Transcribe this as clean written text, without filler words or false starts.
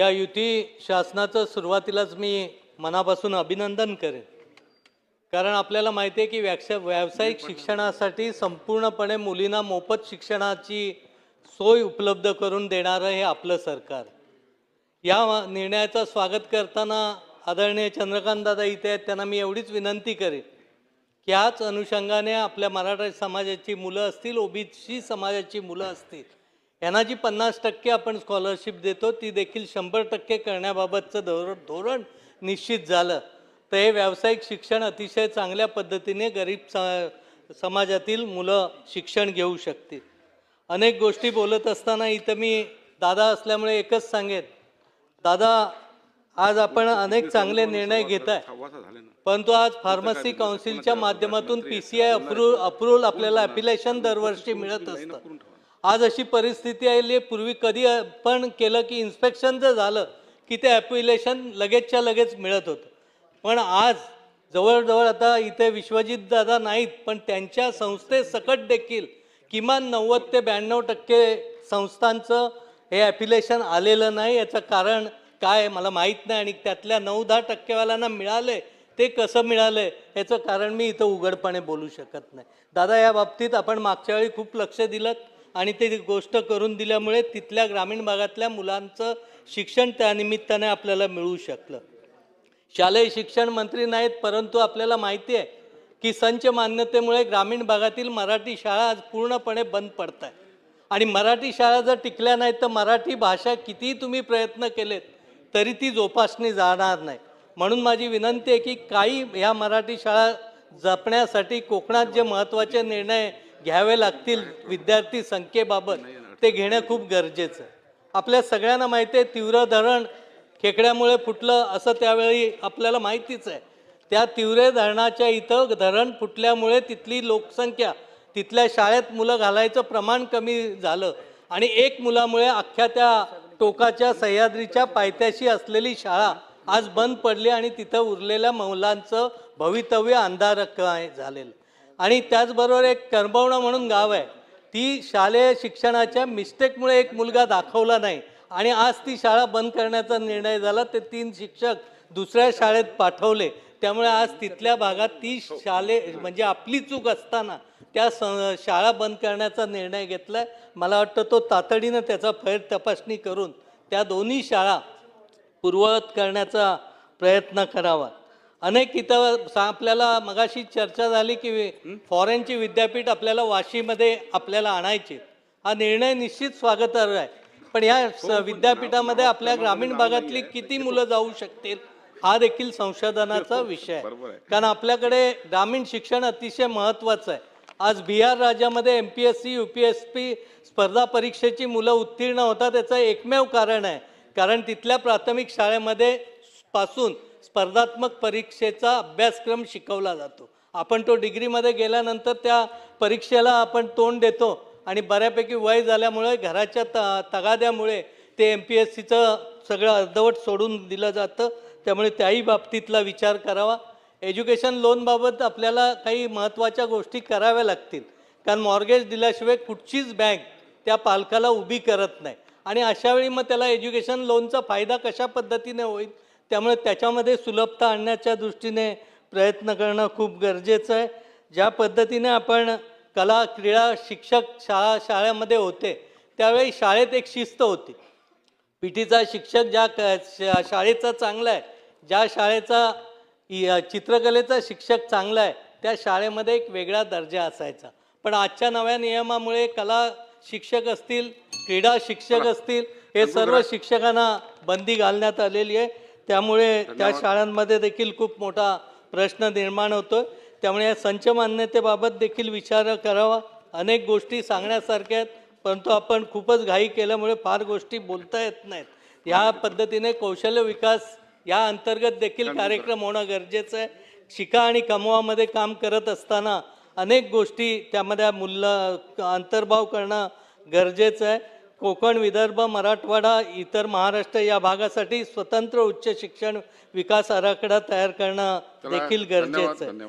या युती शासनाचं सुरुवातीलाच मी मनापासून अभिनंदन करेन, कारण आपल्याला माहिती आहे की व्यावसायिक शिक्षणासाठी संपूर्णपणे मुलींना मोफत शिक्षणाची सोय उपलब्ध करून देणारं हे आपलं सरकार. या निर्णयाचं स्वागत करताना आदरणीय चंद्रकांत दादा इथे आहेत, त्यांना मी एवढीच विनंती करेन की ह्याच अनुषंगाने आपल्या मराठा समाजाची मुलं असतील, ओबीसी समाजाची मुलं असतील, यांना जी 50% आपण स्कॉलरशिप देतो ती देखील 100% करण्याबाबतचं धोरण निश्चित झालं तर हे व्यावसायिक शिक्षण अतिशय चांगल्या पद्धतीने गरीब समाजातील मुलं शिक्षण घेऊ शकतील. अनेक गोष्टी बोलत असताना इथं मी दादा असल्यामुळे एकच सांगेन, दादा आज आपण अनेक चांगले निर्णय घेत आहे, परंतु आज फार्मसी काउन्सिलच्या माध्यमातून PCI अप्रूव्हल आपल्याला ॲप्लिकेशन दरवर्षी मिळत असतं. आज अशी परिस्थिती आहे, पूर्वी कधी पण केलं की इन्स्पेक्शन जर झालं की ते ॲप्लिकेशन लगेचच्या लगेच मिळत होतं, पण आज जवळजवळ आता इथे विश्वजित दादा नाहीत, पण त्यांच्या संस्थेसकट देखील किमान 90 ते 92% संस्थांचं हे ॲप्लिकेशन आलेलं नाही. याचं कारण काय मला माहीत नाही, आणि त्यातल्या 9-10% मिळाले ते कसं मिळालं याचं कारण मी इथं उघडपणे बोलू शकत नाही. दादा, या बाबतीत आपण मागच्या वेळी खूप लक्ष दिलं आणि ते गोष्ट करून दिल्यामुळे तिथल्या ग्रामीण भागातल्या मुलांचं शिक्षण त्यानिमित्ताने आपल्याला मिळू शकलं. शालेय शिक्षण मंत्री नाहीत, परंतु आपल्याला माहिती आहे की संच मान्यतेमुळे ग्रामीण भागातील मराठी शाळा आज पूर्णपणे बंद पडत आहेत, आणि मराठी शाळा जर टिकल्या नाहीत तर मराठी भाषा कितीही तुम्ही प्रयत्न केलेत तरी ती जोपासली जाणार नाही. म्हणून माझी विनंती आहे की काही ह्या मराठी शाळा जपण्यासाठी कोकणात जे महत्त्वाचे निर्णय घ्यावे लागतील विद्यार्थी संख्येबाबत ते घेणं खूप गरजेचं आहे. आपल्या सगळ्यांना माहिती आहे तिवरे धरण खेकड्यामुळे फुटलं असं त्यावेळी आपल्याला माहितीच आहे. त्या तिवरे धरणाच्या इथं धरण फुटल्यामुळे तिथली लोकसंख्या, तिथल्या शाळेत मुलं घालायचं प्रमाण कमी झालं, आणि एक मुलामुळे अख्ख्या त्या टोकाच्या सह्याद्रीच्या पायथ्याशी असलेली शाळा आज बंद पडली, आणि तिथं उरलेल्या मुलांचं भवितव्य अंधारक झालेलं. आणि त्याचबरोबर एक करबवणा म्हणून गाव आहे, ती शालेय शिक्षणाच्या मिस्टेकमुळे एक मुलगा दाखवला नाही आणि आज ती शाळा बंद करण्याचा निर्णय झाला. ते 3 शिक्षक दुसऱ्या शाळेत पाठवले, त्यामुळे आज तिथल्या भागात ती म्हणजे आपली चूक असताना त्या शाळा बंद करण्याचा निर्णय घेतला आहे. मला वाटतं तो तातडीनं त्याचा फेर तपासणी करून त्या दोन्ही शाळा पूर्ववत करण्याचा प्रयत्न करावा. अनेक इथं आपल्याला मगाशी चर्चा झाली की फॉरेनची विद्यापीठ आपल्याला वाशीमध्ये आपल्याला आणायची. हा निर्णय निश्चित स्वागतार्ह आहे, पण या विद्यापीठामध्ये आपल्या ग्रामीण भागातली किती मुलं जाऊ शकतील हा देखील संशोधनाचा विषय आहे, कारण आपल्याकडे ग्रामीण शिक्षण अतिशय महत्त्वाचं आहे. आज बिहार राज्यामध्ये MPSC UPSC स्पर्धा परीक्षेची मुलं उत्तीर्ण होतात, त्याचं एकमेव कारण आहे कारण तिथल्या प्राथमिक शाळेमध्ये पासून स्पर्धात्मक परीक्षेचा अभ्यासक्रम शिकवला जातो. आपण तो डिग्रीमध्ये गेल्यानंतर त्या परीक्षेला आपण तोंड देतो, आणि बऱ्यापैकी वय झाल्यामुळे घराच्या तगाद्यामुळे ते MPSCचं सगळं अर्धवट सोडून दिलं जातं. त्यामुळे त्याही बाबतीतला विचार करावा. एज्युकेशन लोनबाबत आपल्याला काही महत्त्वाच्या गोष्टी कराव्या लागतील, कारण मॉर्गेज दिल्याशिवाय कुठचीच बँक त्या पालकाला उभी करत नाही, आणि अशावेळी मग त्याला एज्युकेशन लोनचा फायदा कशा पद्धतीने होईल, त्यामुळे त्याच्यामध्ये सुलभता आणण्याच्या दृष्टीने प्रयत्न करणं खूप गरजेचं आहे. ज्या पद्धतीने आपण कला क्रीडा शिक्षक शाळेमध्ये होते त्यावेळी शाळेत एक शिस्त होती. PTचा शिक्षक ज्या शाळेचा चांगला आहे, ज्या शाळेचा चित्रकलेचा शिक्षक चांगला आहे त्या शाळेमध्ये एक वेगळा दर्जा असायचा. पण आजच्या नव्या नियमामुळे कला शिक्षक असतील, क्रीडा शिक्षक असतील, हे सर्व शिक्षकांना बंदी घालण्यात आलेली आहे. त्यामुळे त्या शाळांमध्ये देखील खूप मोठा प्रश्न निर्माण होतो. त्यामुळे या संच मान्यतेबाबत देखील विचार करावा. अनेक गोष्टी सांगण्यासारख्या आहेत, परंतु आपण खूपच घाई केल्यामुळे फार गोष्टी बोलता येत नाहीत. ह्या पद्धतीने कौशल्य विकास या अंतर्गत देखील कार्यक्रम होणं गरजेचं आहे. शिका आणि कमवामध्ये काम करत असताना अनेक गोष्टी त्यामध्ये अंतर्भाव करणं गरजेचं आहे. कोकण, विदर्भ, मराठवाडा, इतर महाराष्ट्र या भागासाठी स्वतंत्र उच्च शिक्षण विकास आराखडा तयार करणं देखील गरजेचं आहे.